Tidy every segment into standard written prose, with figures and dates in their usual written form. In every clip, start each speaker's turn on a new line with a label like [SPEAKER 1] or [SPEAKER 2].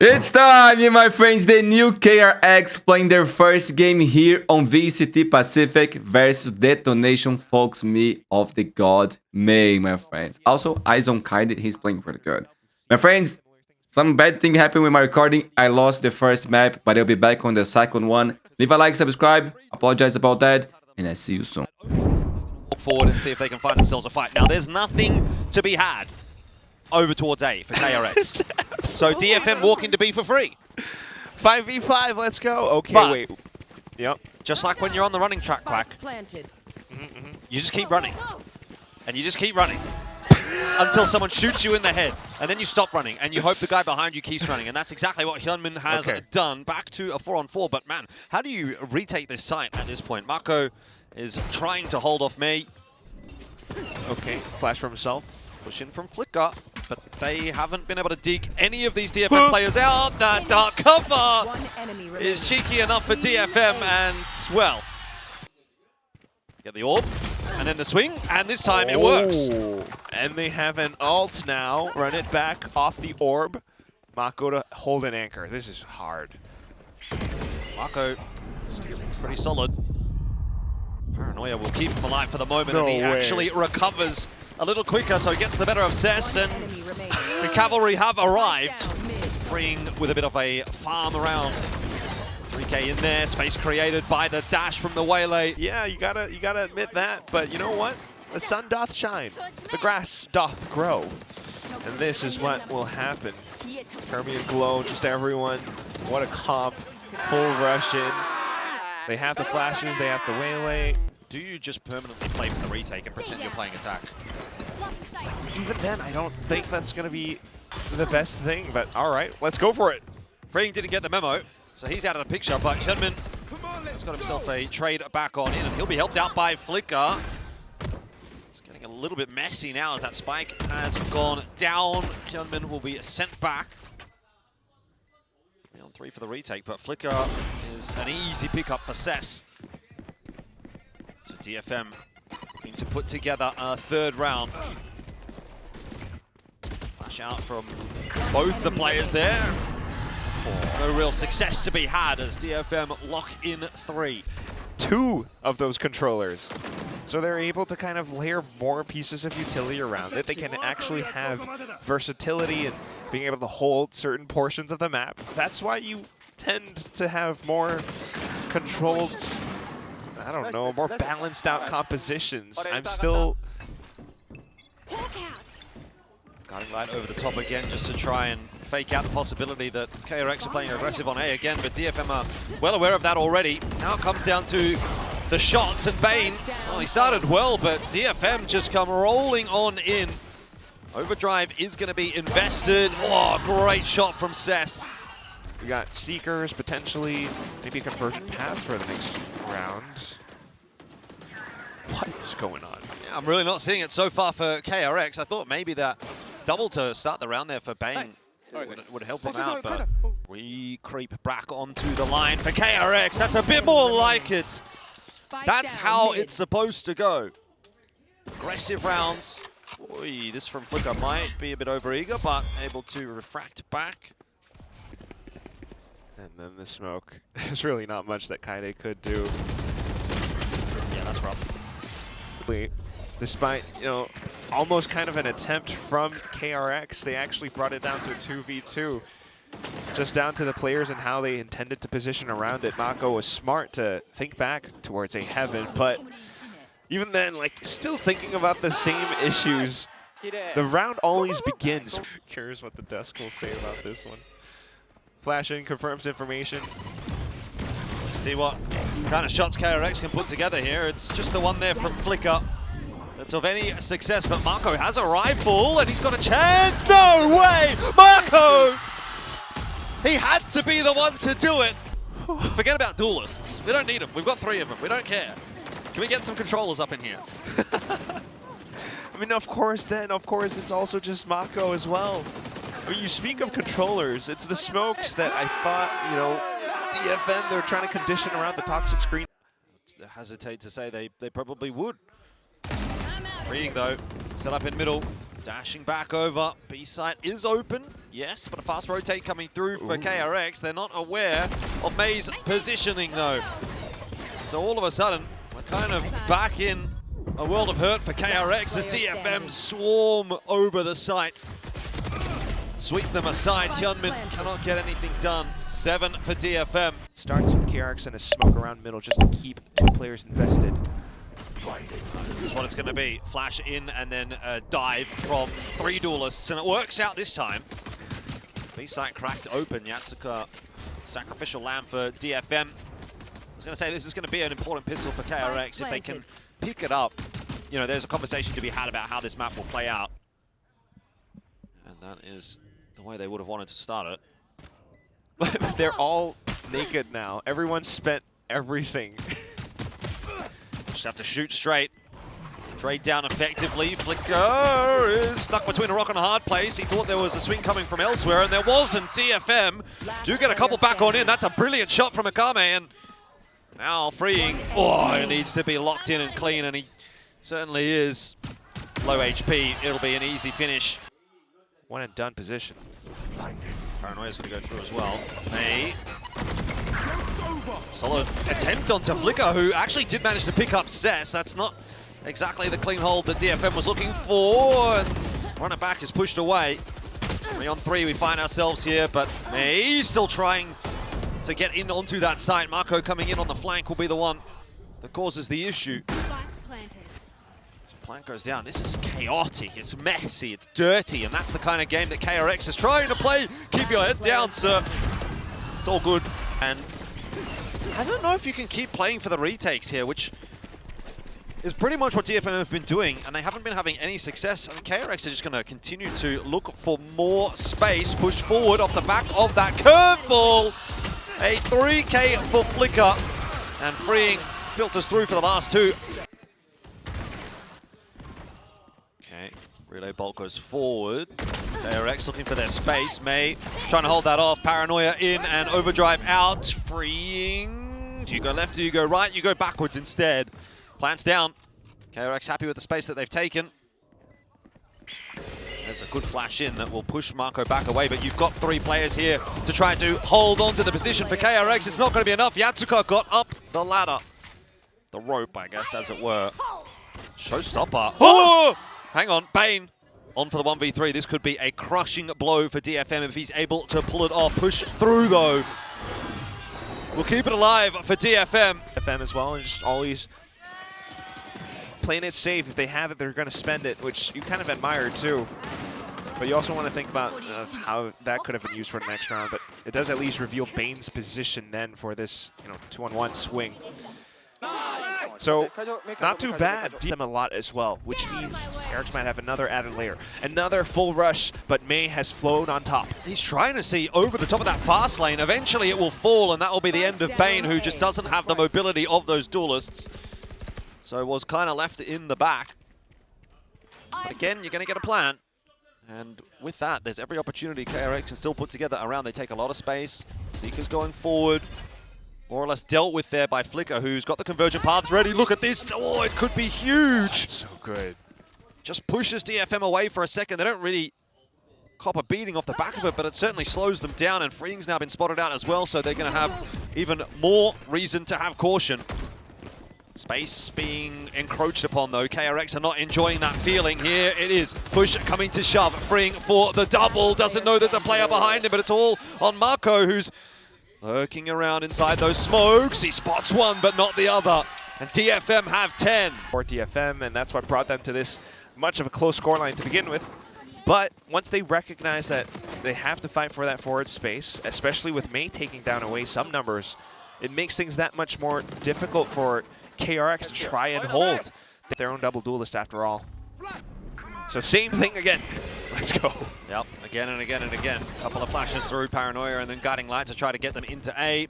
[SPEAKER 1] It's time, my friends. The new KRX playing their first game here on VCT Pacfiic versus DetonatioN FocusMe of the god MEIY, my friends. Also, Eyes on Kind, he's playing pretty good. My friends, some bad thing happened with my recording. I lost the first map, but I'll be back on the second one. Leave a like, subscribe. Apologize about that, and I see you soon.
[SPEAKER 2] Forward and see if they can find themselves a fight. Now, there's nothing to be had over towards A for KRX. So DFM walking to B for free.
[SPEAKER 3] 5v5, let's go. Okay,
[SPEAKER 2] But
[SPEAKER 3] wait. Yep.
[SPEAKER 2] just like when you're on the running track, Quack, you just keep running. And you just keep running. Until someone shoots you in the head. And then you stop running. And you hope the guy behind you keeps running. And that's exactly what HYUNMIN has done. Back to a 4-on-4. But man, how do you retake this site at this point? Marco is trying to hold off MEIY.
[SPEAKER 3] Okay, flash from himself.
[SPEAKER 2] Push in from Flicker, but they haven't been able to dig any of these DFM players out. That dark cover is cheeky enough for DFM, and well, get the orb, and then the swing, and this time it works.
[SPEAKER 3] And they have an ult now. Run it back off the orb. Mako to hold an anchor. This is hard.
[SPEAKER 2] Marco, pretty solid. Paranoia will keep him alive for the moment, and he actually recovers a little quicker, so he gets the better of Cess, and the cavalry have arrived, freeing with a bit of a farm around. 3K in there, space created by the dash from the waylay.
[SPEAKER 3] Yeah, you gotta admit that, but you know what? The sun doth shine, the grass doth grow, and this is what will happen. Permian Glow, just everyone. What a comp, full rush in. They have the flashes, they have the waylay.
[SPEAKER 2] Do you just permanently play for the retake and pretend you're playing attack?
[SPEAKER 3] Even then, I don't think that's going to be the best thing, but all right, let's go for it.
[SPEAKER 2] Freeing didn't get the memo, so he's out of the picture, but HYUNMIN has got himself a trade back on in, and he'll be helped out by Flicker. It's getting a little bit messy now as that spike has gone down. HYUNMIN will be sent back. 3-on-3 for the retake, but Flicker is an easy pickup for Cess. So DFM looking to put together a third round. Flash out from both the players there. No real success to be had as DFM lock in 3.
[SPEAKER 3] 2 of those controllers. So they're able to kind of layer more pieces of utility around it. They can actually have versatility and being able to hold certain portions of the map. That's why you tend to have more controlled, I don't know, more balanced out compositions. I'm still...
[SPEAKER 2] Guiding light over the top again just to try and fake out the possibility that KRX are playing aggressive on A again, but DFM are well aware of that already. Now it comes down to the shots, and Bane, well, he started well, but DFM just come rolling on in. Overdrive is going to be invested. Oh, great shot from Cess.
[SPEAKER 3] We got Seekers, potentially, maybe a conversion pass for the next round. What is going on?
[SPEAKER 2] Yeah, I'm really not seeing it so far for KRX. I thought maybe that double to start the round there for Bane would help him out, but we creep back onto the line for KRX. That's a bit more like it. That's how it's supposed to go. Aggressive rounds. Oy, this from Flicker might be a bit overeager, but able to refract back.
[SPEAKER 3] And then the smoke. There's really not much that Kaide could do.
[SPEAKER 2] Yeah, that's rough.
[SPEAKER 3] Despite, you know, almost kind of an attempt from KRX, they actually brought it down to 2v2. Just down to the players and how they intended to position around it. Mako was smart to think back towards a heaven, but even then, like, still thinking about the same issues. The round always begins. Curious what the desk will say about this one. Flash in, confirms information.
[SPEAKER 2] See what kind of shots KRX can put together here. It's just the one there from Flicker that's of any success, but Marco has a rifle and he's got a chance. No way! Marco! He had to be the one to do it. Forget about duelists. We don't need them. We've got 3 of them. We don't care. Can we get some controllers up in here?
[SPEAKER 3] I mean, of course, it's also just Mako as well. When you speak of controllers, it's the smokes that I thought, you know, DFM, they're trying to condition around the toxic screen.
[SPEAKER 2] I hesitate to say they probably would. Freeing though, Set up in middle, dashing back over. B site is open, yes, but a fast rotate coming through for KRX. They're not aware of MEIY's positioning though. So all of a sudden, we're kind of back in a world of hurt for KRX as DFM swarm over the site. Sweep them aside, HYUNMIN cannot get anything done. 7 for DFM.
[SPEAKER 3] Starts with KRX and a smoke around middle just to keep 2 players invested.
[SPEAKER 2] This is what it's going to be. Flash in and then a dive from 3 duelists, and it works out this time. B-site cracked open. Yatsuka, sacrificial lamb for DFM. I was going to say this is going to be an important pistol for KRX. If they can pick it up, you know, there's a conversation to be had about how this map will play out. And that is the way they would have wanted to start it.
[SPEAKER 3] They're all naked now. Everyone spent everything.
[SPEAKER 2] Just have to shoot straight. Trade down effectively. Flicker is stuck between a rock and a hard place. He thought there was a swing coming from elsewhere, and there wasn't. DFM do get a couple back on in. That's a brilliant shot from Akame, and now freeing. Oh, it needs to be locked in and clean, and he certainly is. Low HP. It'll be an easy finish.
[SPEAKER 3] One and done position.
[SPEAKER 2] Paranoia's going to go through as well. MEIY. Solid attempt onto Flicker, who actually did manage to pick up Cess. That's not exactly the clean hold that DFM was looking for. And runner back is pushed away. 3-on-3 we find ourselves here, but MEIY still trying to get in onto that site. Marco coming in on the flank will be the one that causes the issue. Plant goes down. This is chaotic, it's messy, it's dirty, and that's the kind of game that KRX is trying to play. Keep your head down, sir. It's all good. And I don't know if you can keep playing for the retakes here, which is pretty much what DFM have been doing, and they haven't been having any success. And KRX are just going to continue to look for more space, pushed forward off the back of that curveball. A 3K for Flicker, and freeing filters through for the last 2. Okay, relay bolt goes forward. KRX looking for their space. MEIY trying to hold that off. Paranoia in and overdrive out. Freeing. Do you go left? Do you go right? You go backwards instead. Plants down. KRX happy with the space that they've taken. There's a good flash in that will push Marco back away, but you've got 3 players here to try to hold on to the position for KRX. It's not going to be enough. Yatsuka got up the ladder. The rope, I guess, as it were. Showstopper. Oh! Hang on, Bane on for the 1v3. This could be a crushing blow for DFM if he's able to pull it off. Push through, though. We'll keep it alive for DFM.
[SPEAKER 3] DFM as well, and just always playing it safe. If they have it, they're going to spend it, which you kind of admire, too. But you also want to think about how that could have been used for the next round. But it does at least reveal Bane's position then for this, 2-on-1 swing. So, not too bad. Them a lot as well, which means KRX might have another added layer. Another full rush, but MEIY has flown on top.
[SPEAKER 2] He's trying to see over the top of that fast lane. Eventually it will fall, and that will be the end of Bane, who just doesn't have the mobility of those duelists. So was kind of left in the back. But again, you're going to get a plant. And with that, there's every opportunity KRX can still put together around. They take a lot of space. Seeker's going forward. More or less dealt with there by Flicker, who's got the convergent paths ready. Look at this. Oh, it could be huge.
[SPEAKER 3] That's so good.
[SPEAKER 2] Just pushes DFM away for a second. They don't really cop a beating off the back of it, but it certainly slows them down. And Freeing's now been spotted out as well, so they're going to have even more reason to have caution. Space being encroached upon, though. KRX are not enjoying that feeling. Here it is. Push coming to shove. Freeing for the double. Doesn't know there's a player behind him, but it's all on Marco, who's lurking around inside those smokes. He spots one, but not the other. And DFM have 10.
[SPEAKER 3] For DFM, and that's what brought them to this much of a close scoreline to begin with. But once they recognize that they have to fight for that forward space, especially with MEIY taking down away some numbers, it makes things that much more difficult for KRX to try and hold their own double duelist after all. So same thing again. Let's go.
[SPEAKER 2] Yep, again and again and again. Couple of flashes through Paranoia and then Guiding Light to try to get them into A.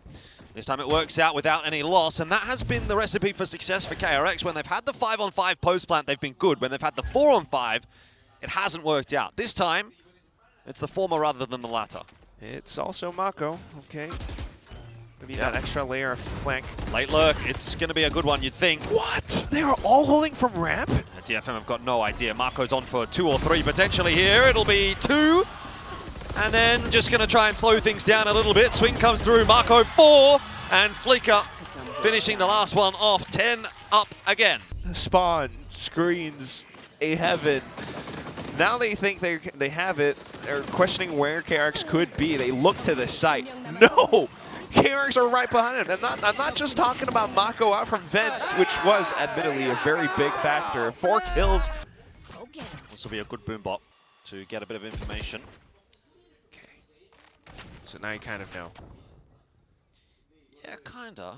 [SPEAKER 2] This time it works out without any loss, and that has been the recipe for success for KRX. When they've had the 5-on-5 post plant, they've been good. When they've had the 4-on-5, it hasn't worked out. This time, it's the former rather than the latter.
[SPEAKER 3] It's also Mako, okay. Maybe that extra layer of flank.
[SPEAKER 2] Late lurk, it's going to be a good one, you'd think.
[SPEAKER 3] What? They are all holding from ramp?
[SPEAKER 2] DFM have got no idea. Marco's on for 2 or 3 potentially here. It'll be 2. And then just going to try and slow things down a little bit. Swing comes through. Marco 4. And Flicker finishing the last one off. 10 up again.
[SPEAKER 3] Spawn, screens, a heaven. Now they think they have it. They're questioning where KRX could be. They look to the site. No! KRX are right behind him. I'm not just talking about Mako out from Vents, which was admittedly a very big factor. 4 kills.
[SPEAKER 2] This will be a good boom bot to get a bit of information.
[SPEAKER 3] Okay. So now you kind of know.
[SPEAKER 2] Yeah, kinda.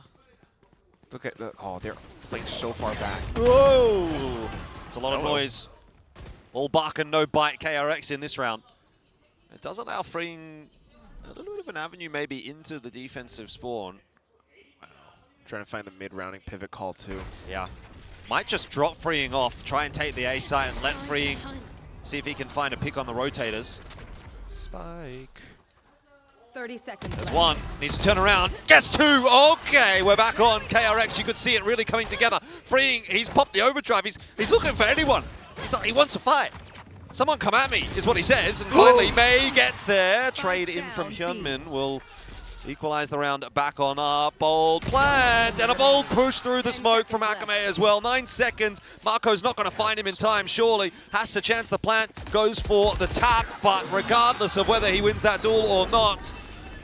[SPEAKER 3] Look at the, oh, they're playing so far back.
[SPEAKER 2] Whoa! It's a lot of noise. All bark and no bite KRX in this round. It does allow freeing a little bit of an avenue maybe into the defensive spawn.
[SPEAKER 3] Wow. Trying to find the mid-rounding pivot call too.
[SPEAKER 2] Yeah. Might just drop freeing off, try and take the A site and let freeing see if he can find a pick on the rotators.
[SPEAKER 3] Spike.
[SPEAKER 4] 30 seconds.
[SPEAKER 2] There's 1, needs to turn around, gets 2, okay, we're back on. KRX, you could see it really coming together. Freeing, he's popped the overdrive, he's looking for anyone. He's like, he wants to fight. Someone come at me, is what he says. And finally, MEIY gets there. Trade in from HYUNMIN will equalize the round back on up. Bold plant and a bold push through the smoke from Akame as well. 9 seconds. Marco's not going to find him in time, surely. Has to chance the plant, goes for the tap, but regardless of whether he wins that duel or not,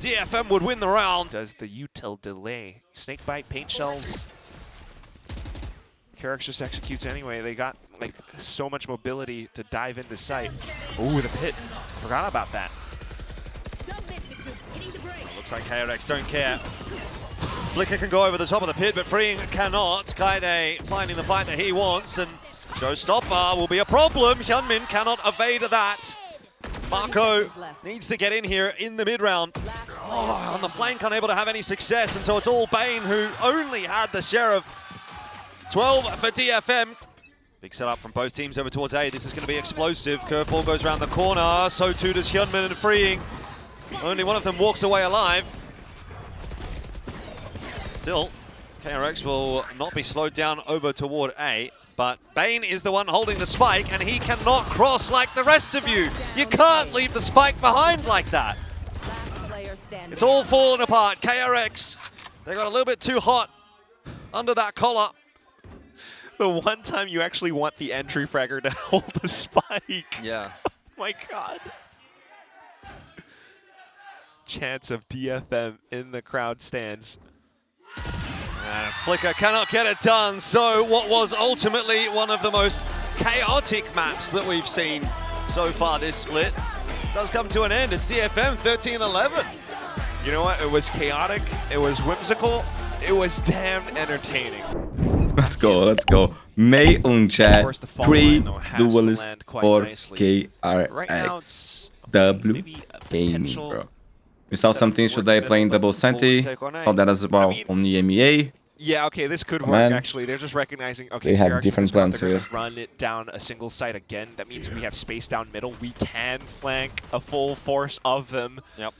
[SPEAKER 2] DFM would win the round.
[SPEAKER 3] Does the util delay. Snakebite, paint shells. KRX just executes anyway. They got like so much mobility to dive into sight. Ooh, the pit. Forgot about that.
[SPEAKER 2] Looks like KRX don't care. Flicker can go over the top of the pit, but freeing cannot. Kaide finding the fight that he wants, and showstopper will be a problem. HYUNMIN cannot evade that. Marco needs to get in here in the mid-round. Oh, on the flank, unable to have any success, and so it's all Bane who only had the share of 12 for DFM. Big setup from both teams over towards A. This is going to be explosive. Curveball goes around the corner. So too does HYUNMIN and freeing. Only one of them walks away alive. Still, KRX will not be slowed down over toward A. But Bane is the one holding the spike, and he cannot cross like the rest of you. You can't leave the spike behind like that. It's all falling apart. KRX, they got a little bit too hot under that collar.
[SPEAKER 3] The one time you actually want the entry fragger to hold the spike.
[SPEAKER 2] Yeah.
[SPEAKER 3] Oh my god. Chance of DFM in the crowd stands.
[SPEAKER 2] Flicker cannot get it done, so what was ultimately one of the most chaotic maps that we've seen so far this split does come to an end. It's DFM 13-11.
[SPEAKER 3] You know what? It was chaotic, it was whimsical, it was damn entertaining.
[SPEAKER 1] Let's go, let's go. MEIY chat, 3 duelists for KRX. W gaming, bro. We saw something, should I play in double Senti? Saw that as well on the MEIY.
[SPEAKER 3] Yeah, okay, this could work actually. They're just recognizing, okay,
[SPEAKER 1] they have
[SPEAKER 3] KRX
[SPEAKER 1] different plans here.
[SPEAKER 3] Run it down a single site again. That means we have space down middle. We can flank a full force of them.
[SPEAKER 2] Yep.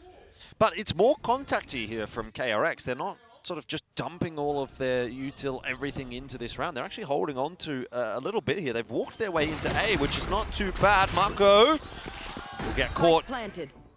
[SPEAKER 2] But it's more contacty here from KRX. They're not sort of just dumping all of their util everything into this round. They're actually holding on to a little bit here. They've walked their way into A, which is not too bad. Marco will get caught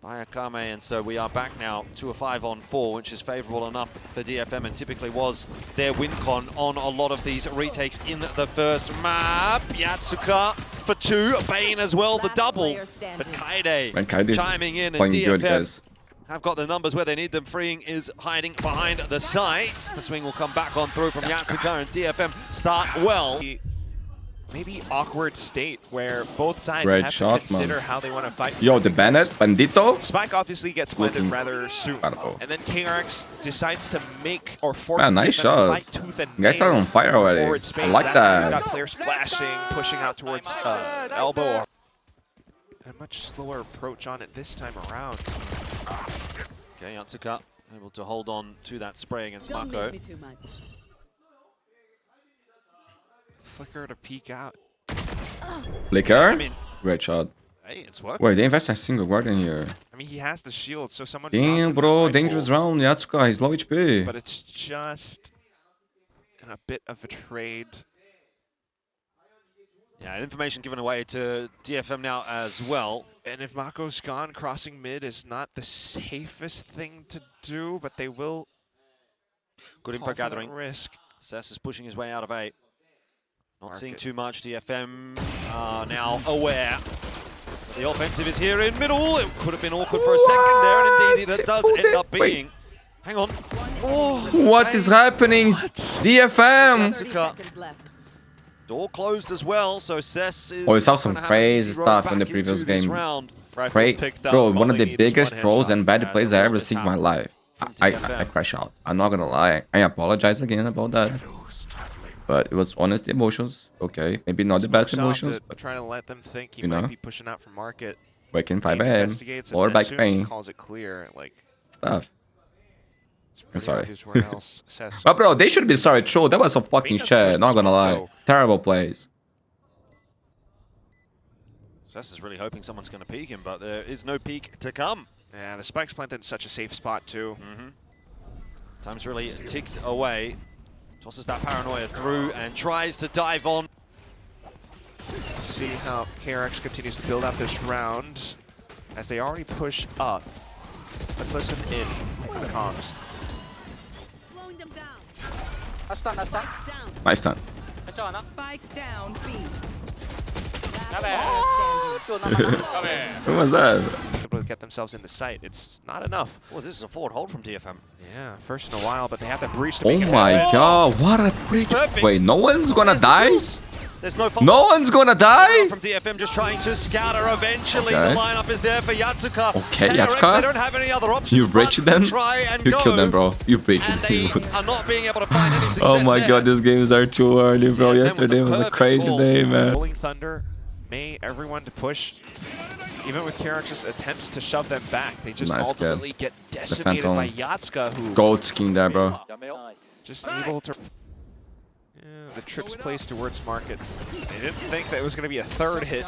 [SPEAKER 2] by Akame, and so we are back now to a 5-on-4, which is favorable enough for DFM and typically was their win con on a lot of these retakes in the first map. Yatsuka for 2, Bane as well, the double, but Kaide chiming in, and DFM have got the numbers where they need them. Freeing is hiding behind the sights. The swing will come back on through from Yatsuka, and DFM start well.
[SPEAKER 3] Maybe awkward state where both sides
[SPEAKER 1] Great
[SPEAKER 3] have
[SPEAKER 1] shot,
[SPEAKER 3] to consider how they want to fight.
[SPEAKER 1] Yo, the Bennett, Bandito.
[SPEAKER 3] Spike obviously gets planted rather soon. And then KRX decides to make or force
[SPEAKER 1] nice shot.
[SPEAKER 3] fight tooth and
[SPEAKER 1] You guys are on fire already. I like that.
[SPEAKER 3] Got players flashing, pushing out towards elbow. A much slower approach on it this time around.
[SPEAKER 2] Okay, Yatsuka able to hold on to that spray against Marco.
[SPEAKER 3] Flicker to peek out.
[SPEAKER 1] Flicker? Great shot.
[SPEAKER 2] Hey, it's working.
[SPEAKER 1] Wait, they invest a single guard in here.
[SPEAKER 3] I mean, he has the shield, so someone.
[SPEAKER 1] Damn, bro, dangerous round. Yatsuka, he's low HP.
[SPEAKER 3] But it's just in a bit of a trade.
[SPEAKER 2] Yeah, information given away to DFM now as well.
[SPEAKER 3] And if Mako's gone, crossing mid is not the safest thing to do, but they will.
[SPEAKER 2] Good info
[SPEAKER 3] call for that
[SPEAKER 2] gathering.
[SPEAKER 3] risk.
[SPEAKER 2] Cess is pushing his way out of A. Not seeing
[SPEAKER 3] Market.
[SPEAKER 2] too much. DFM are now aware. The offensive is here in middle. It could have been awkward for a second there, and indeed it does end up being. Hang on. Oh,
[SPEAKER 1] What is happening? DFM!
[SPEAKER 4] 30
[SPEAKER 2] Yatsuka.
[SPEAKER 4] seconds left.
[SPEAKER 2] Door closed as well, so Cess is.
[SPEAKER 1] Oh, we saw some
[SPEAKER 2] gonna have an
[SPEAKER 1] crazy
[SPEAKER 2] easy road
[SPEAKER 1] stuff in the
[SPEAKER 2] back
[SPEAKER 1] previous
[SPEAKER 2] into this
[SPEAKER 1] game.
[SPEAKER 2] round.
[SPEAKER 1] Great,
[SPEAKER 3] Picked up,
[SPEAKER 1] bro,
[SPEAKER 3] all
[SPEAKER 1] one of
[SPEAKER 3] they
[SPEAKER 1] the
[SPEAKER 3] need is
[SPEAKER 1] biggest
[SPEAKER 3] one
[SPEAKER 1] trolls
[SPEAKER 2] headshot.
[SPEAKER 1] and bad
[SPEAKER 2] Yeah,
[SPEAKER 1] plays
[SPEAKER 2] so
[SPEAKER 1] I
[SPEAKER 2] all
[SPEAKER 1] ever
[SPEAKER 2] this
[SPEAKER 1] seen in
[SPEAKER 2] time
[SPEAKER 1] my life.
[SPEAKER 2] from
[SPEAKER 1] I
[SPEAKER 2] DFM.
[SPEAKER 1] crash out. I'm not gonna lie. I apologize again about that. But it was honest emotions. Okay, maybe not the best
[SPEAKER 3] Smokes off
[SPEAKER 1] emotions,
[SPEAKER 3] to
[SPEAKER 1] but
[SPEAKER 3] try to let them think he
[SPEAKER 1] you
[SPEAKER 3] might
[SPEAKER 1] know.
[SPEAKER 3] be pushing out for market.
[SPEAKER 1] Waking 5
[SPEAKER 3] He
[SPEAKER 1] a.m.
[SPEAKER 3] investigates, and
[SPEAKER 1] or
[SPEAKER 3] as
[SPEAKER 1] back
[SPEAKER 3] soon as he
[SPEAKER 1] pain
[SPEAKER 3] calls it clear, like,
[SPEAKER 1] stuff.
[SPEAKER 3] it's pretty
[SPEAKER 1] sorry.
[SPEAKER 3] obvious where else Cess.
[SPEAKER 1] But bro, they should be sorry too. That was some fucking
[SPEAKER 3] Venus
[SPEAKER 1] shit.
[SPEAKER 3] versus
[SPEAKER 1] Not gonna lie.
[SPEAKER 3] Mako.
[SPEAKER 1] Terrible plays.
[SPEAKER 2] Cess is really hoping someone's going to peek him, but there is no peek to come.
[SPEAKER 3] Yeah, the spike's planted in such a safe spot too.
[SPEAKER 2] Time's really ticked away. Tosses that paranoia through and tries to dive on.
[SPEAKER 3] See how KRX continues to build out this round as they already push up. Let's listen in for the comms.
[SPEAKER 4] Slowing them down.
[SPEAKER 5] Astan, Astan.
[SPEAKER 4] Spikes down.
[SPEAKER 1] Nice time.
[SPEAKER 5] Kacau anak.
[SPEAKER 4] Spike down B.
[SPEAKER 5] Nabe.
[SPEAKER 4] Last
[SPEAKER 5] Itu nama.
[SPEAKER 1] What was that?
[SPEAKER 3] Able to get themselves in the site. It's not enough.
[SPEAKER 2] Oh, this is a forward hold from DFM.
[SPEAKER 3] Yeah, first in a while, but they have that breach to
[SPEAKER 1] Oh
[SPEAKER 3] make it
[SPEAKER 1] my
[SPEAKER 3] happen.
[SPEAKER 1] god, what a breach.
[SPEAKER 2] perfect.
[SPEAKER 1] Wait, no one's gonna
[SPEAKER 2] There's the
[SPEAKER 1] die?
[SPEAKER 2] kills. There's no follow-up.
[SPEAKER 1] No one's gonna die?
[SPEAKER 2] From DFM just trying to scout her eventually.
[SPEAKER 1] Okay.
[SPEAKER 2] The lineup is there for Yatsuka.
[SPEAKER 1] Okay,
[SPEAKER 2] KRX,
[SPEAKER 1] Yatsuka.
[SPEAKER 2] They don't have any other options.
[SPEAKER 1] You
[SPEAKER 2] but
[SPEAKER 1] breached
[SPEAKER 2] to
[SPEAKER 1] them?
[SPEAKER 2] Try and
[SPEAKER 1] You
[SPEAKER 2] go.
[SPEAKER 1] killed them, bro. You breached
[SPEAKER 2] And
[SPEAKER 1] it.
[SPEAKER 2] they are not being able to find any success.
[SPEAKER 1] Oh my
[SPEAKER 2] there.
[SPEAKER 1] god, these games are too early, bro.
[SPEAKER 2] DFM with
[SPEAKER 1] Yesterday
[SPEAKER 2] the
[SPEAKER 1] was a
[SPEAKER 2] perfect
[SPEAKER 1] crazy
[SPEAKER 2] call.
[SPEAKER 1] day, man.
[SPEAKER 3] Rolling Thunder, MEIY, everyone to push. Even with KRX's attempts to shove them back, they just
[SPEAKER 1] Nice kid.
[SPEAKER 3] ultimately get decimated
[SPEAKER 1] Phantom.
[SPEAKER 3] by Yatsuka, who
[SPEAKER 1] Gold skin there, bro.
[SPEAKER 5] Nice.
[SPEAKER 3] just able to. Yeah, the trips placed towards market. They didn't think that it was going to be a third hit.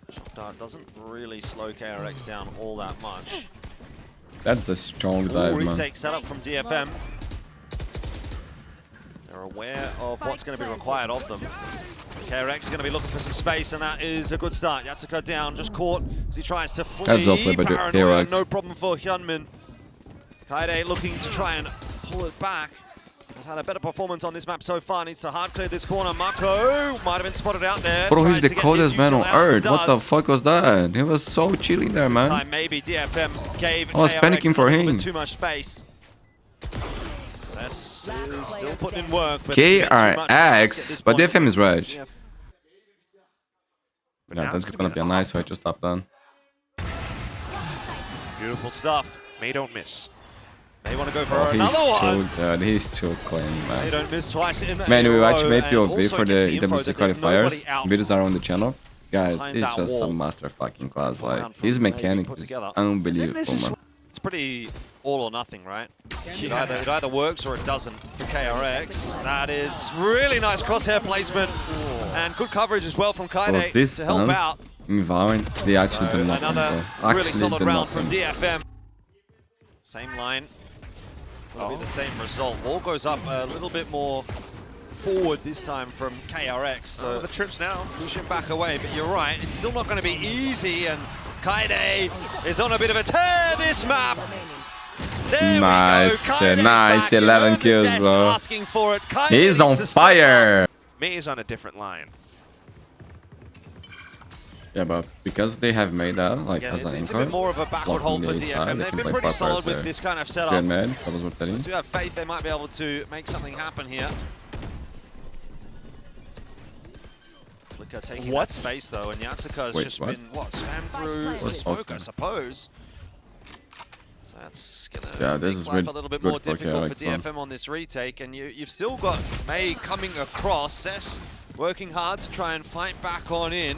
[SPEAKER 2] Shot dart doesn't really slow KRX down all that much.
[SPEAKER 1] That's a strong dive, man.
[SPEAKER 2] Retake setup from DFM. They're aware of what's going to be required of them. KRX is going to be looking for some space, and that is a good start. Yatsuka down, just caught as he tries to flee.
[SPEAKER 1] That's all played by
[SPEAKER 2] Paranoia,
[SPEAKER 1] KRX.
[SPEAKER 2] no problem for HYUNMIN. Kaide looking to try and pull it back. Has had a better performance on this map so far. Needs to hard clear this corner. Mako might have been spotted out there.
[SPEAKER 1] Bro, he's
[SPEAKER 2] Tries
[SPEAKER 1] the
[SPEAKER 2] to get
[SPEAKER 1] coldest man on
[SPEAKER 2] Util out,
[SPEAKER 1] earth. What the
[SPEAKER 2] does.
[SPEAKER 1] fuck was that? He was so chilling there,
[SPEAKER 2] This
[SPEAKER 1] man.
[SPEAKER 2] time maybe DFM gave
[SPEAKER 1] I was
[SPEAKER 2] KRX
[SPEAKER 1] panicking for
[SPEAKER 2] a little
[SPEAKER 1] him.
[SPEAKER 2] bit too much space. Cess is still putting in work, but it's a bit too much for us at
[SPEAKER 1] KRX,
[SPEAKER 2] this
[SPEAKER 1] but
[SPEAKER 2] point.
[SPEAKER 1] DFM is reg.
[SPEAKER 2] Yeah.
[SPEAKER 3] But
[SPEAKER 1] Yeah,
[SPEAKER 3] now
[SPEAKER 1] that's
[SPEAKER 3] it's
[SPEAKER 1] gonna be a nice way to stop them.
[SPEAKER 2] Beautiful stuff.
[SPEAKER 3] MEIY don't miss.
[SPEAKER 2] They want to go for
[SPEAKER 1] Oh,
[SPEAKER 2] another one.
[SPEAKER 1] too good. He's too clean,
[SPEAKER 2] They
[SPEAKER 1] man.
[SPEAKER 2] don't miss twice in
[SPEAKER 1] Man,
[SPEAKER 2] a
[SPEAKER 1] we watch
[SPEAKER 2] row,
[SPEAKER 1] my
[SPEAKER 2] and
[SPEAKER 1] POV
[SPEAKER 2] also
[SPEAKER 1] for
[SPEAKER 2] gets
[SPEAKER 1] the
[SPEAKER 2] info
[SPEAKER 1] EWC
[SPEAKER 2] that there's
[SPEAKER 1] qualifiers.
[SPEAKER 2] nobody out
[SPEAKER 1] Videos are on the channel. Guys,
[SPEAKER 2] behind
[SPEAKER 1] it's
[SPEAKER 2] that
[SPEAKER 1] just
[SPEAKER 2] wall.
[SPEAKER 1] some master fucking class. Like,
[SPEAKER 2] Round from
[SPEAKER 1] his
[SPEAKER 2] maybe
[SPEAKER 1] mechanic
[SPEAKER 2] put
[SPEAKER 1] is
[SPEAKER 2] together.
[SPEAKER 1] unbelievable, man.
[SPEAKER 2] It's pretty all or nothing, right? It either works or it doesn't for KRX. That is really nice crosshair placement and good coverage as well from
[SPEAKER 1] Bro,
[SPEAKER 2] Kaide
[SPEAKER 1] these
[SPEAKER 2] to help
[SPEAKER 1] fans
[SPEAKER 2] out.
[SPEAKER 1] in Valorant, they actually
[SPEAKER 2] So
[SPEAKER 1] do nothing,
[SPEAKER 2] another
[SPEAKER 1] bro.
[SPEAKER 2] really
[SPEAKER 1] Actually
[SPEAKER 2] solid
[SPEAKER 1] do
[SPEAKER 2] round from
[SPEAKER 1] nothing.
[SPEAKER 2] DFM. Same line. Will be the same result. Wall goes up a little bit more forward this time from KRX. So
[SPEAKER 3] The trips now.
[SPEAKER 2] pushing back away, but you're right, it's still not going to be easy, and Kaide is on a bit of a tear this map. There
[SPEAKER 1] Nice,
[SPEAKER 2] we go. Kaide's
[SPEAKER 1] nice,
[SPEAKER 2] back. You
[SPEAKER 1] 11
[SPEAKER 2] heard the
[SPEAKER 1] kills,
[SPEAKER 2] desk
[SPEAKER 1] bro.
[SPEAKER 2] Asking for it. Kaide
[SPEAKER 1] He's on
[SPEAKER 2] needs to step up.
[SPEAKER 1] fire!
[SPEAKER 3] MEIY is on a different line.
[SPEAKER 1] Yeah, but because they have made that, like,
[SPEAKER 2] Again,
[SPEAKER 1] as an
[SPEAKER 2] it's a
[SPEAKER 1] anchor,
[SPEAKER 2] bit more of a backward hold
[SPEAKER 1] blocking
[SPEAKER 2] for
[SPEAKER 1] the side,
[SPEAKER 2] DFM.
[SPEAKER 1] they
[SPEAKER 2] They've
[SPEAKER 1] can
[SPEAKER 2] been
[SPEAKER 1] play
[SPEAKER 2] pretty
[SPEAKER 1] far
[SPEAKER 2] solid
[SPEAKER 1] first
[SPEAKER 2] with
[SPEAKER 1] there.
[SPEAKER 2] this kind of
[SPEAKER 1] Good
[SPEAKER 2] setup.
[SPEAKER 1] man, that was worth
[SPEAKER 2] I
[SPEAKER 1] telling.
[SPEAKER 2] do have faith they might be able to make something happen here. Flicker taking
[SPEAKER 3] What?
[SPEAKER 2] that space though, and Yatsuka has
[SPEAKER 1] Wait,
[SPEAKER 2] just
[SPEAKER 1] what?
[SPEAKER 2] been, spammed through
[SPEAKER 4] planted.
[SPEAKER 2] with smoke, I
[SPEAKER 1] Okay.
[SPEAKER 2] suppose. So that's gonna
[SPEAKER 1] Yeah, this
[SPEAKER 2] make
[SPEAKER 1] is
[SPEAKER 2] life
[SPEAKER 1] really
[SPEAKER 2] a little bit
[SPEAKER 1] good
[SPEAKER 2] more
[SPEAKER 1] for
[SPEAKER 2] difficult for
[SPEAKER 1] KRX, man.
[SPEAKER 2] DFM on this retake, and you've still got MEIY coming across. Cess working hard to try and fight back on in.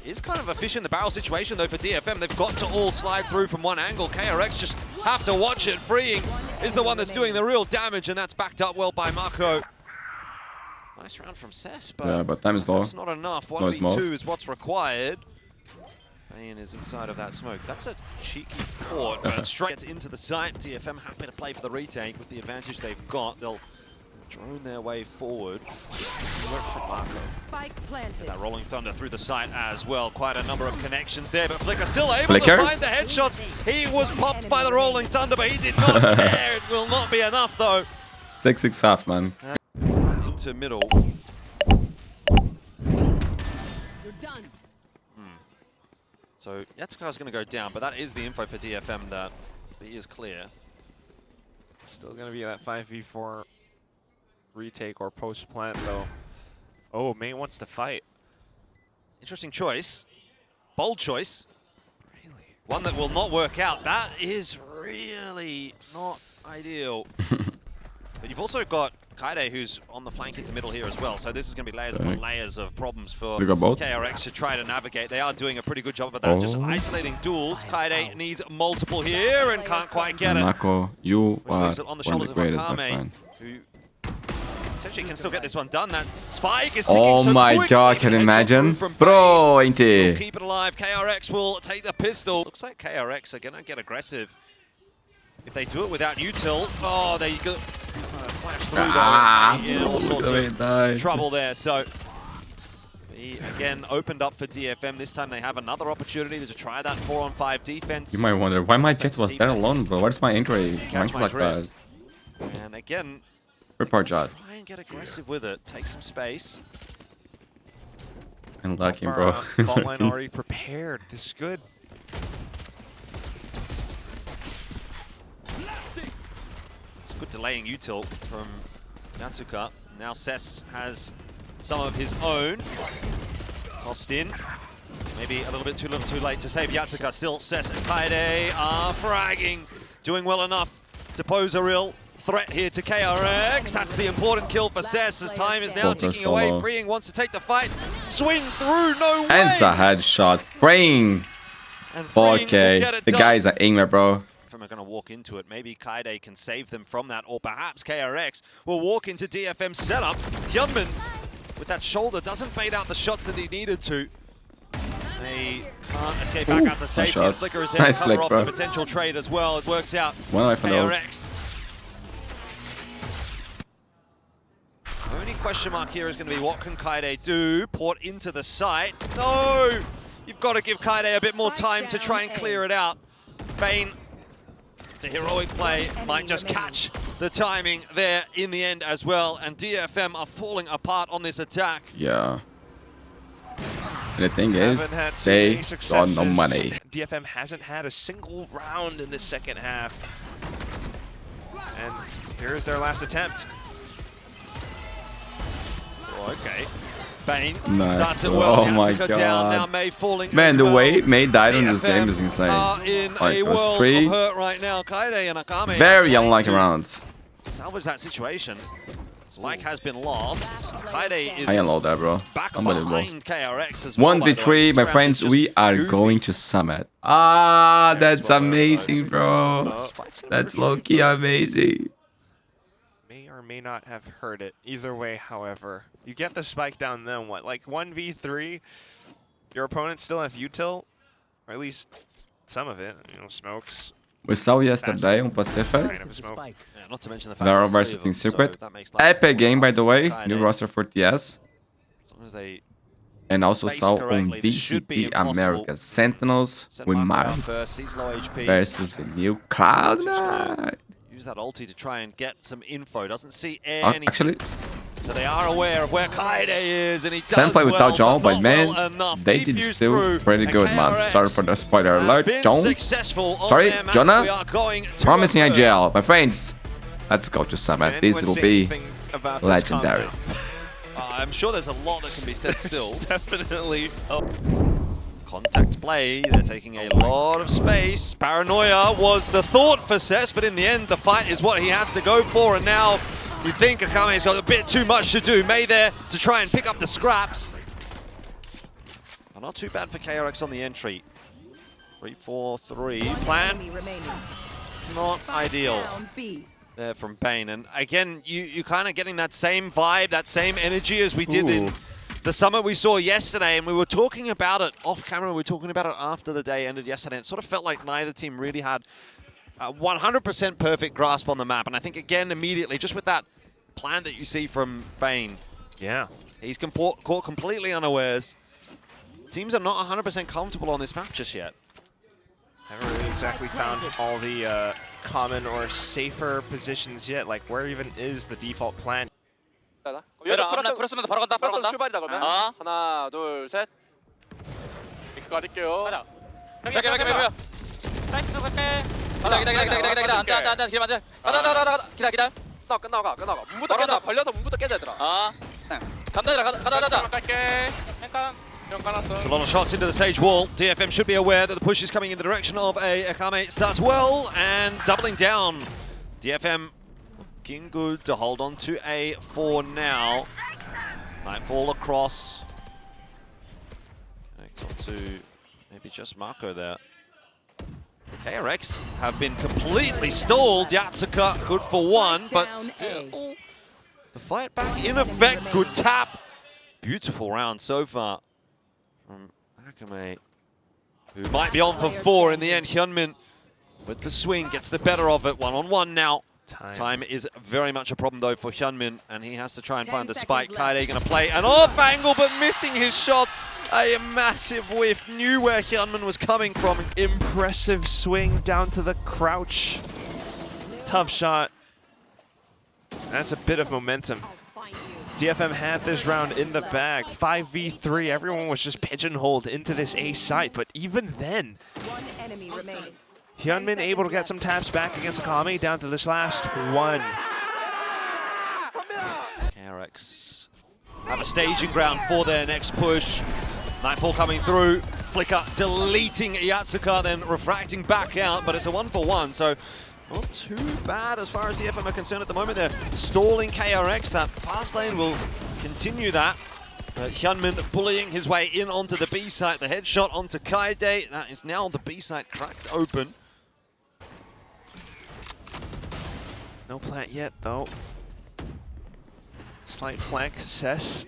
[SPEAKER 2] It's kind of a fish in the barrel situation though for DFM. They've got to all slide through from one angle. KRX just have to watch it. Freeing is the one that's doing the real damage, and that's backed up well by Mako. Nice round from Cess, but
[SPEAKER 1] Yeah, but time is low.
[SPEAKER 2] that's not enough.
[SPEAKER 1] No smoke.
[SPEAKER 2] 1v2 is what's required. Bayan is inside of that smoke. That's a cheeky fort, but straight into the site. DFM happy to play for the retake with the advantage they've got. They'll drone their way forward. Work from Marco.
[SPEAKER 4] Spike planted.
[SPEAKER 2] That rolling thunder through the site as well. Quite a number of connections there, but Flicker still able
[SPEAKER 1] Flicker?
[SPEAKER 2] to find the headshots. He was popped by the rolling thunder, but he did not care. It will not be enough though.
[SPEAKER 1] 6-6 half, man.
[SPEAKER 2] Into middle.
[SPEAKER 4] You're done.
[SPEAKER 2] So Yatsuka's going to go down, but that is the info for DFM that he is clear.
[SPEAKER 3] Still gonna be that 5v4 retake or post plant though. Oh, MEIY wants to fight.
[SPEAKER 2] Interesting choice. Bold choice.
[SPEAKER 3] Really?
[SPEAKER 2] One that will not work out. That is really not ideal. But you've also got Kaide, who's on the flank into middle here as well. So this is going to be layers upon layers of problems for
[SPEAKER 1] We got both.
[SPEAKER 2] KRX to try to navigate. They are doing a pretty good job of that. Just isolating duels. Kaide needs multiple here and can't quite get it.
[SPEAKER 1] Marco, you
[SPEAKER 2] Which
[SPEAKER 1] are
[SPEAKER 2] leaves it on the
[SPEAKER 1] one of
[SPEAKER 2] shoulders
[SPEAKER 1] the
[SPEAKER 2] of
[SPEAKER 1] greatest, my
[SPEAKER 2] Akame,
[SPEAKER 1] friend.
[SPEAKER 2] who potentially can still get this one done. That spike is ticking
[SPEAKER 1] Oh
[SPEAKER 2] so
[SPEAKER 1] my
[SPEAKER 2] quickly.
[SPEAKER 1] god, can you
[SPEAKER 2] Headshot
[SPEAKER 1] imagine?
[SPEAKER 2] from
[SPEAKER 1] Bro,
[SPEAKER 2] Bane.
[SPEAKER 1] ain't
[SPEAKER 2] Still
[SPEAKER 1] it?
[SPEAKER 2] keep it alive. KRX will take the pistol. Looks like KRX are going to get aggressive. If they do it without util, oh, there you go. Flash through though, in all sorts of trouble there. So he again opened up for DFM. This time they have another opportunity to try that 4-on-5 defense.
[SPEAKER 1] You might wonder why my jet was there alone, bro. What's my entry?
[SPEAKER 2] Catch my
[SPEAKER 1] Like that.
[SPEAKER 2] drift. And again,
[SPEAKER 1] Report jet.
[SPEAKER 2] try and get aggressive with it. Take some space.
[SPEAKER 1] And lucky, bro.
[SPEAKER 3] Fault line already prepared. This is good.
[SPEAKER 2] It's good delaying util from Yatsuka. Now Cess has some of his own. Tossed in. Maybe a little bit too little too late to save Yatsuka. Still Cess and Kaide are fragging. Doing well enough to pose a real threat here to KRX. That's the important kill for Cess as time is now
[SPEAKER 1] Focus
[SPEAKER 2] ticking away.
[SPEAKER 1] solo.
[SPEAKER 2] Freeing wants to take the fight. Swing through, no way!
[SPEAKER 1] And it's a headshot. Fraying.
[SPEAKER 2] And Freeing will get
[SPEAKER 1] 4K.
[SPEAKER 2] it
[SPEAKER 1] The
[SPEAKER 2] done.
[SPEAKER 1] guy's an aimer, bro.
[SPEAKER 2] From are going to walk into it. Maybe Kaide can save them from that, or perhaps KRX will walk into DFM's setup. HYUNMIN, with that shoulder, doesn't bait out the shots that he needed to. They can't escape back out to safety.
[SPEAKER 1] shot.
[SPEAKER 2] And Flicker is there
[SPEAKER 1] Nice
[SPEAKER 2] to cover
[SPEAKER 1] flick,
[SPEAKER 2] off
[SPEAKER 1] bro.
[SPEAKER 2] the potential trade as well. It works out.
[SPEAKER 1] One eye for the ult.
[SPEAKER 2] KRX. Only question mark here is going to be what can Kaide do? Port into the site. No! You've got to give Kaide a bit more time to try and clear it out. Bane, the heroic play, might just catch the timing there in the end as well. And DFM are falling apart on this attack.
[SPEAKER 1] Yeah. And the thing is,
[SPEAKER 3] Haven't had too
[SPEAKER 1] they
[SPEAKER 3] many
[SPEAKER 1] got
[SPEAKER 3] successes.
[SPEAKER 1] no money.
[SPEAKER 3] DFM hasn't had a single round in the second half. And here's their last attempt.
[SPEAKER 2] Oh, okay. Bane
[SPEAKER 1] Nice,
[SPEAKER 2] starts it
[SPEAKER 1] bro.
[SPEAKER 2] well.
[SPEAKER 1] Oh my
[SPEAKER 2] Yatsuka down. Now
[SPEAKER 1] god.
[SPEAKER 2] MEIY falling
[SPEAKER 1] Man,
[SPEAKER 2] as
[SPEAKER 1] the
[SPEAKER 2] well.
[SPEAKER 1] way MEIY died on this
[SPEAKER 2] DFM
[SPEAKER 1] game is insane.
[SPEAKER 2] are in
[SPEAKER 1] Like,
[SPEAKER 2] a
[SPEAKER 1] it was
[SPEAKER 2] world
[SPEAKER 1] free.
[SPEAKER 2] of hurt right now. Kaide and Akame are
[SPEAKER 1] Very
[SPEAKER 2] trying
[SPEAKER 1] unlucky
[SPEAKER 2] to
[SPEAKER 1] rounds.
[SPEAKER 2] salvage that situation. Spike has been lost. Kaide is
[SPEAKER 1] I unload that, bro.
[SPEAKER 2] back
[SPEAKER 1] Unbelievable.
[SPEAKER 2] behind KRX as well.
[SPEAKER 1] 1v3, my friends, we are going to Summit. Ah, that's amazing, bro. That's low-key amazing.
[SPEAKER 3] May or may not have heard it. Either way, however, you get the spike down, then what? Like 1v3, your opponents still have util, or at least some of it. You know, smokes.
[SPEAKER 1] We saw yesterday on Pacific.
[SPEAKER 3] Kind of a smoke.
[SPEAKER 2] Yeah, not to mention the fact
[SPEAKER 1] Valorant
[SPEAKER 2] there's three
[SPEAKER 1] versus
[SPEAKER 2] of
[SPEAKER 1] Team
[SPEAKER 2] them, so
[SPEAKER 1] Secret.
[SPEAKER 2] that makes life
[SPEAKER 1] Epic game, by the way.
[SPEAKER 2] Kaide.
[SPEAKER 1] New roster for TS.
[SPEAKER 2] As long as they
[SPEAKER 1] And also
[SPEAKER 2] Space
[SPEAKER 1] saw on
[SPEAKER 2] correctly, this should be
[SPEAKER 1] VCT
[SPEAKER 2] impossible.
[SPEAKER 1] America Sentinels
[SPEAKER 2] send
[SPEAKER 1] with
[SPEAKER 2] Marco out
[SPEAKER 1] Meow
[SPEAKER 2] first, he's low HP.
[SPEAKER 1] versus the new Cloud9.
[SPEAKER 2] Use that ulti to try and get some info. Doesn't see
[SPEAKER 1] Oh,
[SPEAKER 2] any.
[SPEAKER 1] actually,
[SPEAKER 2] So they are aware of where Kaide is, and he does
[SPEAKER 1] Sam play
[SPEAKER 2] well,
[SPEAKER 1] without John, but
[SPEAKER 2] not
[SPEAKER 1] man,
[SPEAKER 2] well enough.
[SPEAKER 1] they
[SPEAKER 2] He
[SPEAKER 1] did
[SPEAKER 2] fused
[SPEAKER 1] still
[SPEAKER 2] through,
[SPEAKER 1] pretty
[SPEAKER 2] and
[SPEAKER 1] good, man.
[SPEAKER 2] KRX
[SPEAKER 1] Sorry for the spoiler
[SPEAKER 2] have
[SPEAKER 1] alert,
[SPEAKER 2] been
[SPEAKER 1] John.
[SPEAKER 2] successful on
[SPEAKER 1] Sorry,
[SPEAKER 2] their map.
[SPEAKER 1] Jonah?
[SPEAKER 2] We are going to
[SPEAKER 1] Promising
[SPEAKER 2] a third.
[SPEAKER 1] IGL, my friends. Let's go to Summit.
[SPEAKER 3] Can
[SPEAKER 1] This
[SPEAKER 3] anyone
[SPEAKER 1] will
[SPEAKER 3] say
[SPEAKER 1] be
[SPEAKER 3] anything about this
[SPEAKER 1] legendary.
[SPEAKER 3] compound?
[SPEAKER 2] I'm sure there's a lot that can be said still.
[SPEAKER 3] Definitely.
[SPEAKER 2] Contact play, they're taking a lot of space. Paranoia was the thought for Cess, but in the end, the fight is what he has to go for. And now you think Akame's got a bit too much to do. MEIY there to try and pick up the scraps. Well, not too bad for KRX on the entry. 3-4-3. Plan,
[SPEAKER 4] Enemy remaining.
[SPEAKER 2] not ideal
[SPEAKER 4] Down B.
[SPEAKER 2] there from Bane. And again, you kind of getting that same vibe, that same energy as we did in
[SPEAKER 1] Ooh.
[SPEAKER 2] the summit we saw yesterday, and we were talking about it off camera. We were talking about it after the day ended yesterday. It sort of felt like neither team really had a 100% perfect grasp on the map. And I think, again, immediately, just with that plan that you see from Bane.
[SPEAKER 3] Yeah.
[SPEAKER 2] He's caught completely unawares. Teams are not 100% comfortable on this map just yet.
[SPEAKER 3] Haven't really exactly found all the common or safer positions yet. Like, where even is the default plan?
[SPEAKER 5] 얘들아 앞나 크로스면서 바로 간다. 바로 간다.
[SPEAKER 6] 출발이다 그러면. 하나, 둘, 셋. 링크 가릴게요.
[SPEAKER 5] 가자. 여기. 사이트 쪽 갈게. 기다. 안돼. 기다려 안돼. 가자. 기다.
[SPEAKER 6] 끝나가. 문부터 깨자. 벌려서 문부터 깨자 얘들아.
[SPEAKER 5] 가자.
[SPEAKER 6] 갈게.
[SPEAKER 5] 땡깡.
[SPEAKER 2] There's a lot of shots into the stage wall. DFM should be aware that the push is coming in the direction of a Akame. Starts well and doubling down. DFM looking good to hold on to A for now. Nightfall across. Connects onto maybe just Marco there. KRX have been completely stalled. Yatsuka good for one, but still the fight back in effect. Good tap. Beautiful round so far from Akame, who might be on for 4 in the end. HYUNMIN with the swing gets the better of it. 1-on-1 now. Time is very much a problem though for HYUNMIN, and he has to try and find the spike. Kaide gonna play an off angle, but missing his shot. A massive whiff. Knew where HYUNMIN was coming from.
[SPEAKER 3] Impressive swing down to the crouch. Tough shot. That's a bit of momentum. DFM had this round in the bag. 5v3. Everyone was just pigeonholed into this A site, but even then, HYUNMIN able to get some taps back against Akame down to this last one.
[SPEAKER 2] KRX have a staging ground for their next push. Nightfall coming through. Flicker deleting Yatsuka, then refracting back out, but it's a 1-for-1, so not too bad as far as DFM are concerned at the moment. They're stalling KRX. That fast lane will continue that. HYUNMIN bullying his way in onto the B site. The headshot onto Kaide. That is now the B site cracked open.
[SPEAKER 3] No plant yet, though. Slight flank success.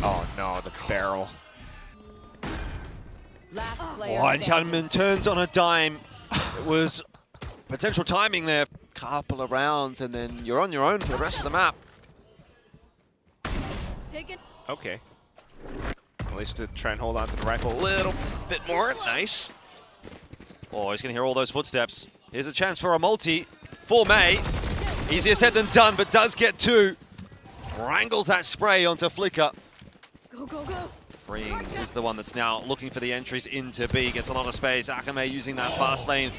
[SPEAKER 3] Oh no, the barrel.
[SPEAKER 2] Oh, and HYUNMIN turns on a dime. It was potential timing there. Couple of rounds, and then you're on your own for the rest of the map.
[SPEAKER 3] Okay. At least to try and hold on to the rifle a little bit more. Nice.
[SPEAKER 2] Oh, he's going to hear all those footsteps. Here's a chance for a multi for MEIY. Easier said than done, but does get 2. Wrangles that spray onto Flicker.
[SPEAKER 4] Go.
[SPEAKER 2] Freeing is the one that's now looking for the entries into B. Gets a lot of space. Akame using that fast lane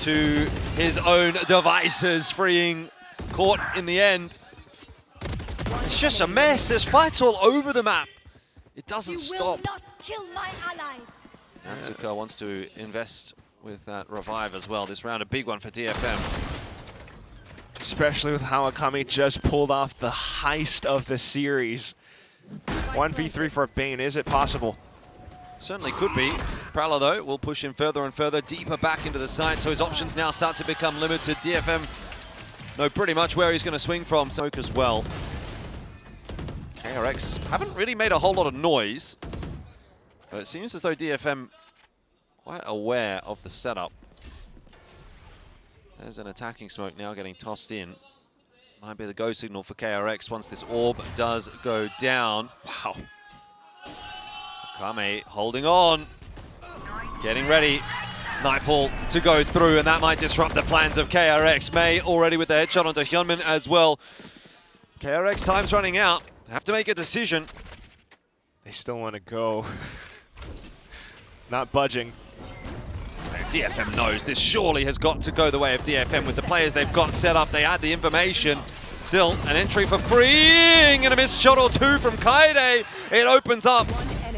[SPEAKER 2] to his own devices. Freeing, caught in the end. It's just a mess. There's fights all over the map. It doesn't stop.
[SPEAKER 4] You will not kill my allies.
[SPEAKER 2] Natsuka wants to invest with that revive as well. This round a big one for DFM.
[SPEAKER 3] Especially with how Akame just pulled off the heist of the series. 1v3 for Bane, is it possible?
[SPEAKER 2] Certainly could be. Prowler, though, will push him further and further, deeper back into the site, so his options now start to become limited. DFM know pretty much where he's going to swing from. Soak as well. KRX haven't really made a whole lot of noise, but it seems as though DFM quite aware of the setup. There's an attacking smoke now getting tossed in. Might be the go signal for KRX once this orb does go down. Wow. Akame holding on. Getting ready. Nightfall to go through, and that might disrupt the plans of KRX. MEIY already with the headshot onto HYUNMIN as well. KRX time's running out. They have to make a decision.
[SPEAKER 3] They still want to go. Not budging.
[SPEAKER 2] DFM knows this surely has got to go the way of DFM with the players they've got set up. They had the information. Still an entry for freeing and a missed shot or 2 from Kaide. It opens up.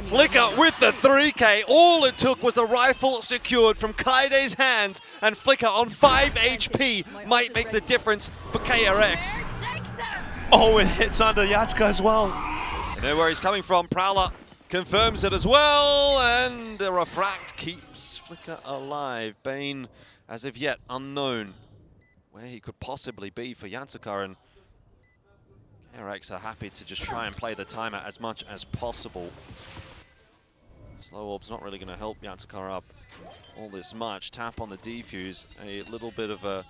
[SPEAKER 2] Flicker with the 3K. All it took was a rifle secured from Kaide's hands, and Flicker on 5 HP might make the difference for KRX.
[SPEAKER 3] Oh, it hits onto Yatsuka as well.
[SPEAKER 2] Know where he's coming from. Prowler confirms it as well, and a refract keeps Flicker alive. Bane, as of yet, unknown where he could possibly be for Yatsuka, and KRX are happy to just try and play the timer as much as possible. Slow orb's not really going to help Yatsuka up all this much. Tap on the defuse, a little bit of a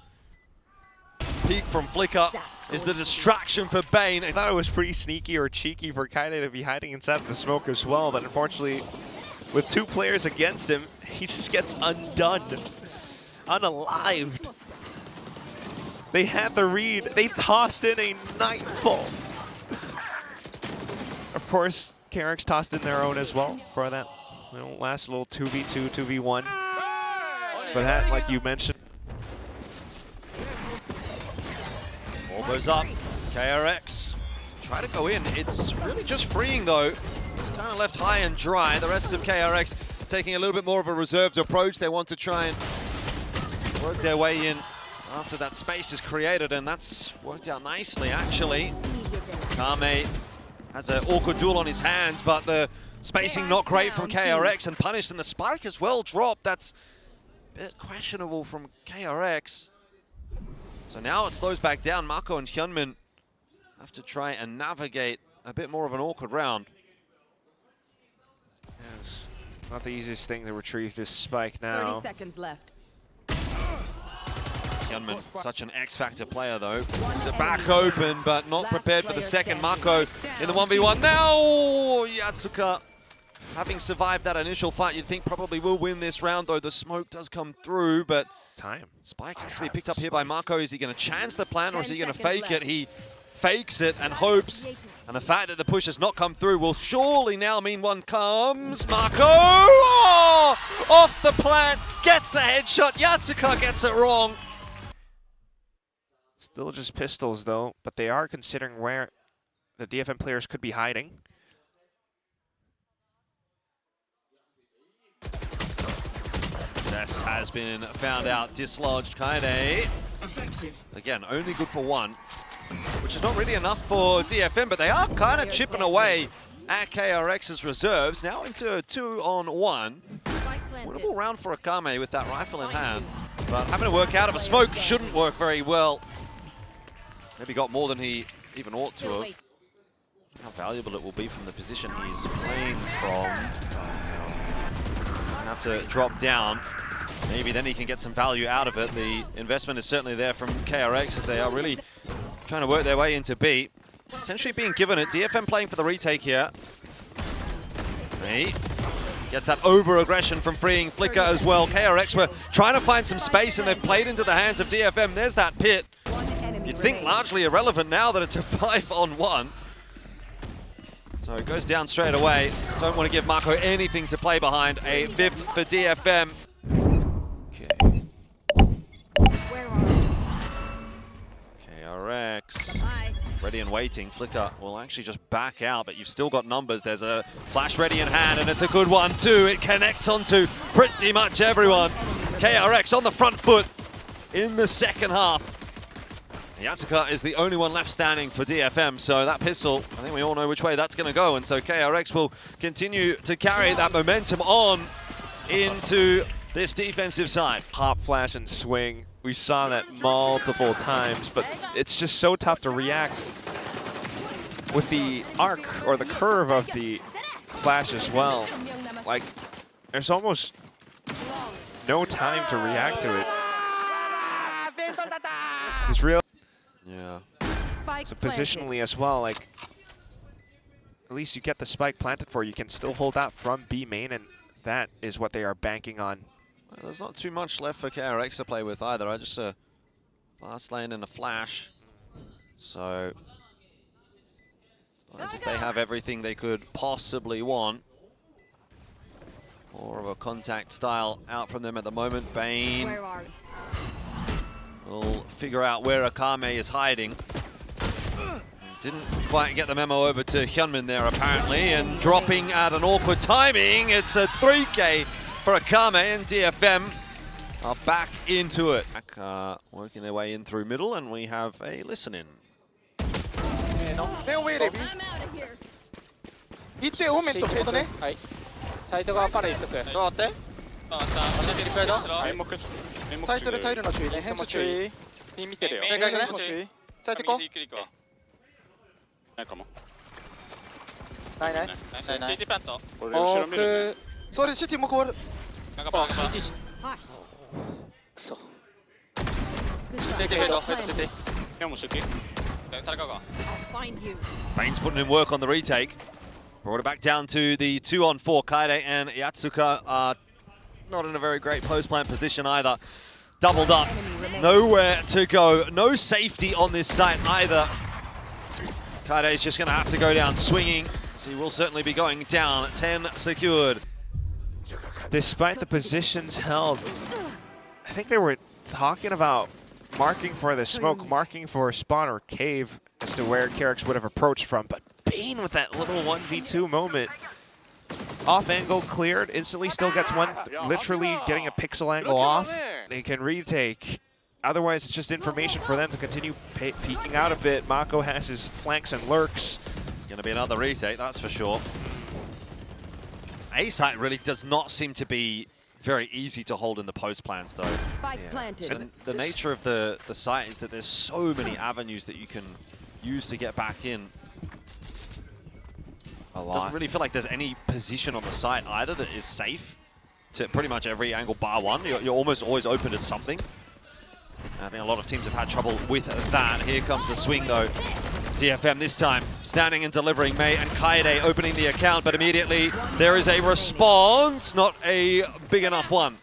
[SPEAKER 2] peek from Flicker is the distraction for Bane.
[SPEAKER 3] I thought it was pretty sneaky or cheeky for Kaide to be hiding inside of the smoke as well, but unfortunately, with 2 players against him, he just gets undone, unalived. They had the read. They tossed in a Nightfall. Of course, KRX tossed in their own as well for that last little 2v2, 2v1. But that, like you mentioned,
[SPEAKER 2] Ball goes up. KRX try to go in. It's really just freeing though. It's kind of left high and dry. The rest of KRX taking a little bit more of a reserved approach. They want to try and work their way in after that space is created, and that's worked out nicely actually. Kame has an awkward duel on his hands, but the spacing not great from KRX and punished, and the spike as well dropped. That's a bit questionable from KRX. So now it slows back down. Mako and HYUNMIN have to try and navigate a bit more of an awkward round.
[SPEAKER 3] yeah, it's not the easiest thing to retrieve this spike now.
[SPEAKER 7] 30 seconds left.
[SPEAKER 2] HYUNMIN, such an X-Factor player though. He's back open, but not prepared for the second. Mako in the 1v1 now. Yatsuka, having survived that initial fight, you'd think probably will win this round, though the smoke does come through, but
[SPEAKER 3] Time.
[SPEAKER 2] spike has to be picked up here by Mako. Is he going to chance the plan, or is he going to fake it? He fakes it and hopes, and the fact that the push has not come through will surely now mean one comes. Mako! Oh! Off the plant, gets the headshot. Yatsuka gets it wrong.
[SPEAKER 3] Still just pistols though, but they are considering where the DFM players could be hiding.
[SPEAKER 2] Cess has been found out, dislodged. Kaide, again, only good for 1, which is not really enough for DFM, but they are kind of chipping away at KRX's reserves. Now into a 2-on-1. Winnable round for Akame with that rifle in hand, but having to work out of a smoke shouldn't work very well. Maybe got more than he even ought to have. How valuable it will be from the position he's playing from. Have to drop down. Maybe then he can get some value out of it. The investment is certainly there from KRX as they are really trying to work their way into B. Essentially being given it. DFM playing for the retake here. Hey. Gets that over-aggression from freeing Flicker as well. KRX were trying to find some space and they've played into the hands of DFM. There's that pit. You'd think largely irrelevant now that it's a 5-on-1. So it goes down straight away. Don't want to give Mako anything to play behind. A 5th for DFM. Okay.
[SPEAKER 4] Where are you?
[SPEAKER 2] KRX. Ready and waiting. Flicker will actually just back out, but you've still got numbers. There's a flash ready in hand, and it's a good one too. It connects onto pretty much everyone. KRX on the front foot in the second half. Yatsuka is the only one left standing for DFM, so that pistol, I think we all know which way that's going to go, and so KRX will continue to carry that momentum on into this defensive side.
[SPEAKER 3] Pop, flash, and swing. We saw that multiple times, but it's just so tough to react with the arc or the curve of the flash as well. Like, there's almost no time to react to it. This is real.
[SPEAKER 2] Yeah.
[SPEAKER 3] So positionally as well, like, at least you get the spike planted for. You can still hold out from B main, and that is what they are banking on.
[SPEAKER 2] Well, there's not too much left for KRX to play with either. I just fast lane and a flash. So it's not as if they have everything they could possibly want. More of a contact style out from them at the moment. Bane.
[SPEAKER 4] Where are you?
[SPEAKER 2] We'll figure out where Akame is hiding. Didn't quite get the memo over to HYUNMIN there apparently, and dropping at an awkward timing. It's a 3K for Akame, and DFM are back into it. Working their way in through middle, and we have a listen-in.
[SPEAKER 6] Stay away, Revi.
[SPEAKER 4] I'm out of here.
[SPEAKER 6] 行ってオーメントフェードね。
[SPEAKER 5] はい。サイト側から一足。どうだって？どうだった？私リクエイト？
[SPEAKER 6] サイトでタイルの注意ね。変装注意。
[SPEAKER 5] ピン見てるよ。
[SPEAKER 6] 変装注意。サイト行こう。
[SPEAKER 5] ないかも。
[SPEAKER 6] ないない。
[SPEAKER 5] ない。CT プラント。
[SPEAKER 6] それシティもこう。
[SPEAKER 5] なんかパー。CT。くそ。CT フェード。CT。
[SPEAKER 6] 그냥 못 쓸게.
[SPEAKER 5] 따라가가.
[SPEAKER 4] I'll find you.
[SPEAKER 2] Bane's putting in work on the retake. Brought it back down to the 2-on-4. Kaede and Yatsuka are not in a very great post-plant position either. Doubled up, nowhere to go. No safety on this site either. Kaede is just going to have to go down swinging. So he will certainly be going down. 10 secured.
[SPEAKER 3] Despite the positions held, I think they were talking about marking for the smoke, marking for spawn or cave as to where KRX would have approached from. But Bane with that little 1v2 moment. Off angle cleared, instantly still gets one, literally getting a pixel angle off. They can retake. Otherwise, it's just information for them to continue peeking out a bit. Mako has his flanks and lurks.
[SPEAKER 2] It's going to be another retake, that's for sure. A site really does not seem to be very easy to hold in the post plans, though.
[SPEAKER 4] Spike planted.
[SPEAKER 2] And the nature of the site is that there's so many avenues that you can use to get back in. Doesn't really feel like there's any position on the site either that is safe to pretty much every angle bar one. You're almost always open to something. I think a lot of teams have had trouble with that. Here comes the swing though. DFM this time standing and delivering. MEIY and Kaede opening the account, but immediately there is a response, not a big enough one.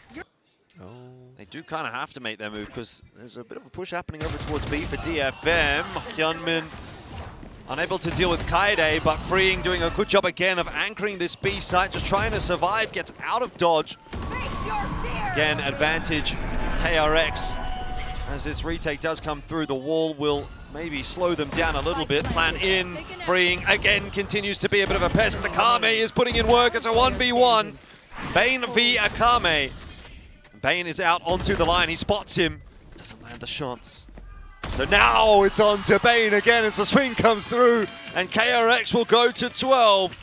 [SPEAKER 2] They do kind of have to make their move because there's a bit of a push happening over towards B for DFM. HYUNMIN unable to deal with Kaede, but Freeing doing a good job again of anchoring this B site, just trying to survive, gets out of dodge. Again, advantage KRX. As this retake does come through, the wall will maybe slow them down a little bit. Plan in, Freeing again continues to be a bit of a pest, but Akame is putting in work. It's a 1v1. Bane v Akame. Bane is out onto the line, he spots him. Doesn't land the shots. So now it's on to Bane again as the swing comes through, and KRX will go to 12.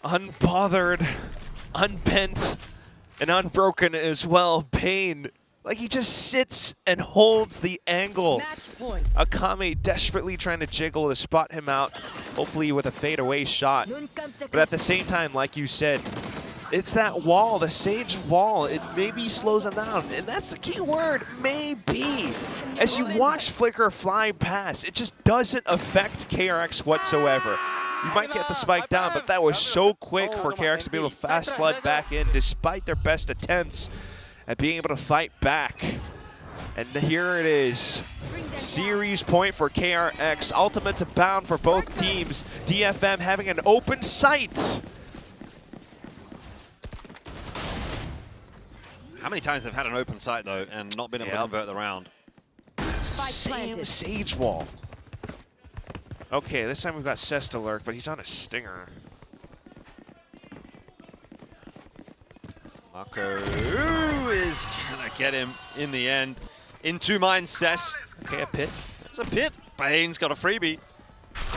[SPEAKER 3] Unbothered, unbent, and unbroken as well. Bane, like he just sits and holds the angle. Akame desperately trying to jiggle to spot him out, hopefully with a fadeaway shot. But at the same time, like you said, it's that wall, the Sage wall. It maybe slows them down, and that's the key word, maybe. As you watch Flicker fly past, it just doesn't affect KRX whatsoever. You might get the spike down, but that was so quick for KRX to be able to fast flood back in despite their best attempts at being able to fight back. And here it is. Series point for KRX. Ultimates abound for both teams. DFM having an open sight.
[SPEAKER 2] How many times they've had an open site though and not been able to convert the round?
[SPEAKER 3] Same Sage wall. Okay, this time we've got Cesta lurk, but he's on a stinger.
[SPEAKER 2] Mako is gonna get him in the end. Into mine, Cess.
[SPEAKER 3] Okay, a pit.
[SPEAKER 2] There's a pit. Bane's got a freebie.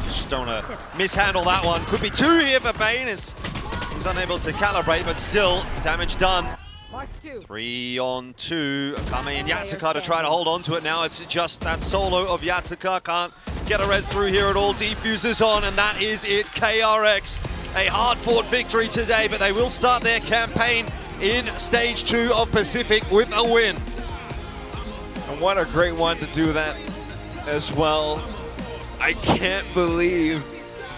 [SPEAKER 2] Just don't want to mishandle that one. Could be two here for Bane. He's unable to calibrate, but still damage done. 3 on 2. Akame and Yatsuka to try to hold on to it now. It's just that solo of Yatsuka. Can't get a res through here at all. Defuses on, and that is it. KRX, a hard-fought victory today, but they will start their campaign in Stage 2 of Pacific with a win.
[SPEAKER 3] And what a great one to do that as well. I can't believe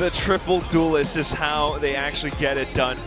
[SPEAKER 3] the triple duelist is how they actually get it done.